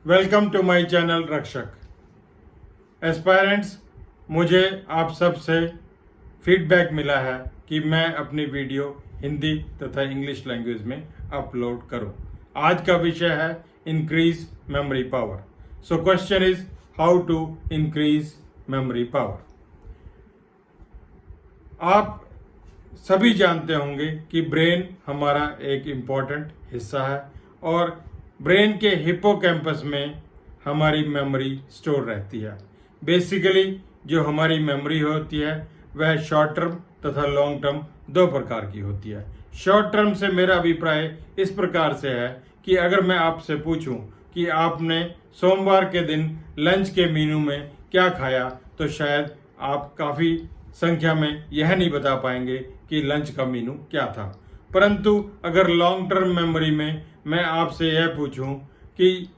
Welcome to my channel रक्षक। Aspirants, मुझे आप सब से फीडबैक मिला है कि मैं अपनी वीडियो हिंदी तथा इंग्लिश लैंग्वेज में अपलोड करूं। आज का विषय है increase memory power. So question is how to increase memory power. आप सभी जानते होंगे कि ब्रेन हमारा एक इम्पॉर्टेंट हिस्सा है और ब्रेन के हिप्पोकैम्पस में हमारी मेमोरी स्टोर रहती है। बेसिकली जो हमारी मेमोरी होती है वह शॉर्ट टर्म तथा लॉन्ग टर्म दो प्रकार की होती है। शॉर्ट टर्म से मेरा अभिप्राय इस प्रकार से है कि अगर मैं आपसे पूछूं कि आपने सोमवार के दिन लंच के मेनू में क्या खाया, तो शायद आप काफ़ी संख्या में यह नहीं बता पाएंगे कि लंच का मेनू क्या था। परंतु अगर लॉन्ग टर्म मेमोरी में मैं आपसे यह पूछूं कि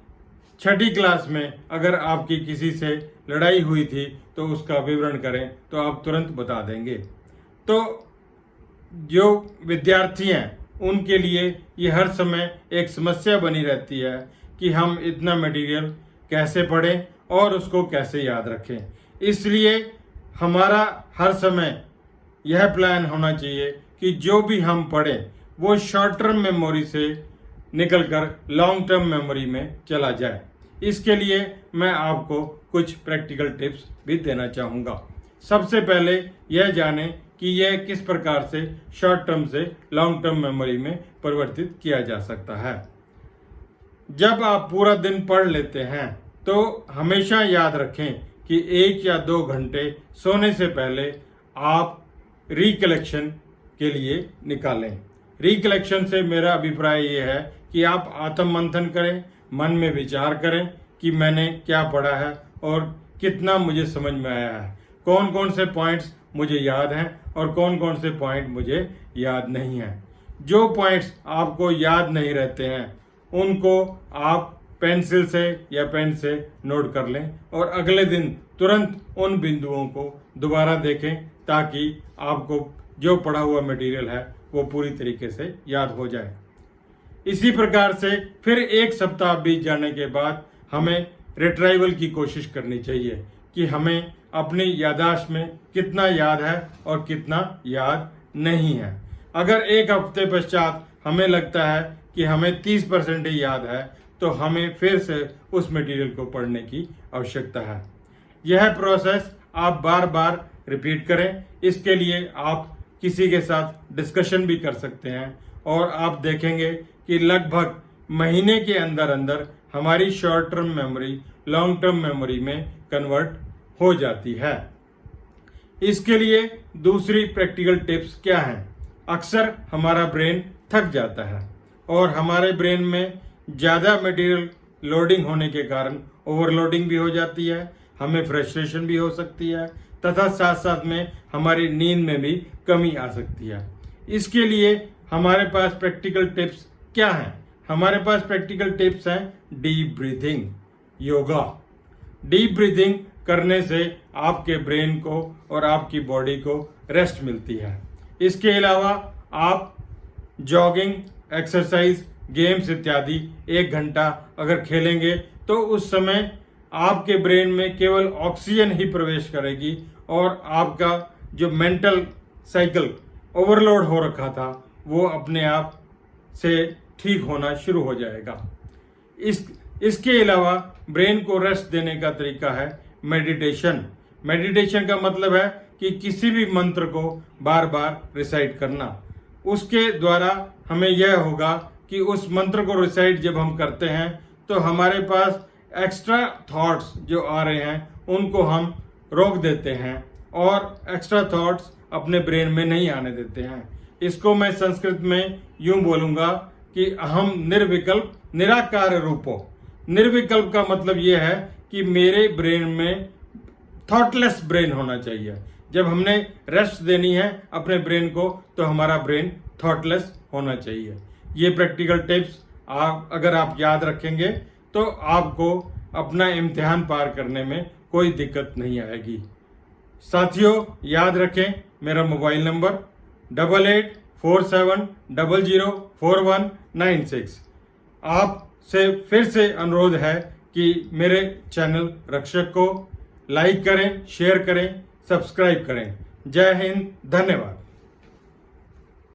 छठी क्लास में अगर आपकी किसी से लड़ाई हुई थी तो उसका विवरण करें, तो आप तुरंत बता देंगे। तो जो विद्यार्थी हैं उनके लिए ये हर समय एक समस्या बनी रहती है कि हम इतना मटेरियल कैसे पढ़ें और उसको कैसे याद रखें। इसलिए हमारा हर समय यह प्लान होना चाहिए कि जो भी हम पढ़ें वो शॉर्ट टर्म मेमोरी से निकलकर लॉन्ग टर्म मेमोरी में चला जाए। इसके लिए मैं आपको कुछ प्रैक्टिकल टिप्स भी देना चाहूँगा। सबसे पहले यह जानें कि यह किस प्रकार से शॉर्ट टर्म से लॉन्ग टर्म मेमोरी में परिवर्तित किया जा सकता है। जब आप पूरा दिन पढ़ लेते हैं तो हमेशा याद रखें कि 1 या 2 घंटे सोने से पहले आप रिकलेक्शन के लिए निकालें। रिकलेक्शन से मेरा अभिप्राय ये है कि आप आत्म मंथन करें, मन में विचार करें कि मैंने क्या पढ़ा है और कितना मुझे समझ में आया है, कौन कौन से पॉइंट्स मुझे याद हैं और कौन कौन से पॉइंट मुझे याद नहीं हैं। जो पॉइंट्स आपको याद नहीं रहते हैं उनको आप पेंसिल से या पेन से नोट कर लें और अगले दिन तुरंत उन बिंदुओं को दोबारा देखें ताकि आपको जो पढ़ा हुआ मटेरियल है वो पूरी तरीके से याद हो जाए। इसी प्रकार से फिर 1 सप्ताह बीत जाने के बाद हमें रिट्राइवल की कोशिश करनी चाहिए कि हमें अपनी याददाश्त में कितना याद है और कितना याद नहीं है। अगर 1 हफ्ते पश्चात हमें लगता है कि हमें 30% ही याद है तो हमें फिर से उस मटेरियल को पढ़ने की आवश्यकता है। यह प्रोसेस आप बार बार रिपीट करें। इसके लिए आप किसी के साथ डिस्कशन भी कर सकते हैं और आप देखेंगे कि लगभग महीने के अंदर अंदर हमारी short term memory long term memory में कन्वर्ट हो जाती है। इसके लिए दूसरी प्रैक्टिकल टिप्स क्या हैं? अक्सर हमारा ब्रेन थक जाता है और हमारे ब्रेन में ज़्यादा मटेरियल लोडिंग होने के कारण ओवरलोडिंग भी हो जाती है, हमें फ्रस्ट्रेशन भी हो सकती है तथा साथ साथ में हमारी नींद में भी कमी आ सकती है। इसके लिए हमारे पास प्रैक्टिकल टिप्स क्या हैं? हमारे पास प्रैक्टिकल टिप्स हैं deep breathing, yoga. Deep breathing करने से आपके ब्रेन को और आपकी बॉडी को रेस्ट मिलती है। इसके अलावा आप जॉगिंग, एक्सरसाइज, गेम्स इत्यादि 1 घंटा अगर खेलेंगे तो उस समय आपके ब्रेन में केवल ऑक्सीजन ही प्रवेश करेगी और आपका जो मेंटल साइकिल ओवरलोड हो रखा था वो अपने आप से ठीक होना शुरू हो जाएगा। इसके अलावा ब्रेन को रेस्ट देने का तरीका है मेडिटेशन। मेडिटेशन का मतलब है कि किसी भी मंत्र को बार बार रिसाइट करना। उसके द्वारा हमें यह होगा कि उस मंत्र को रिसाइट जब हम करते हैं तो हमारे पास एक्स्ट्रा थॉट्स जो आ रहे हैं उनको हम रोक देते हैं और एक्स्ट्रा थॉट्स अपने ब्रेन में नहीं आने देते हैं। इसको मैं संस्कृत में यूं बोलूँगा कि अहम निर्विकल्प निराकार रूपो। निर्विकल्प का मतलब यह है कि मेरे ब्रेन में थॉटलेस ब्रेन होना चाहिए। जब हमने रेस्ट देनी है अपने ब्रेन को तो हमारा ब्रेन थॉटलेस होना चाहिए। ये प्रैक्टिकल टिप्स अगर आप याद रखेंगे तो आपको अपना इम्तिहान पार करने में कोई दिक्कत नहीं आएगी। साथियों, याद रखें मेरा मोबाइल नंबर 8847004196। आपसे फिर से अनुरोध है कि मेरे चैनल रक्षक को लाइक करें, शेयर करें, सब्सक्राइब करें। जय हिंद, धन्यवाद।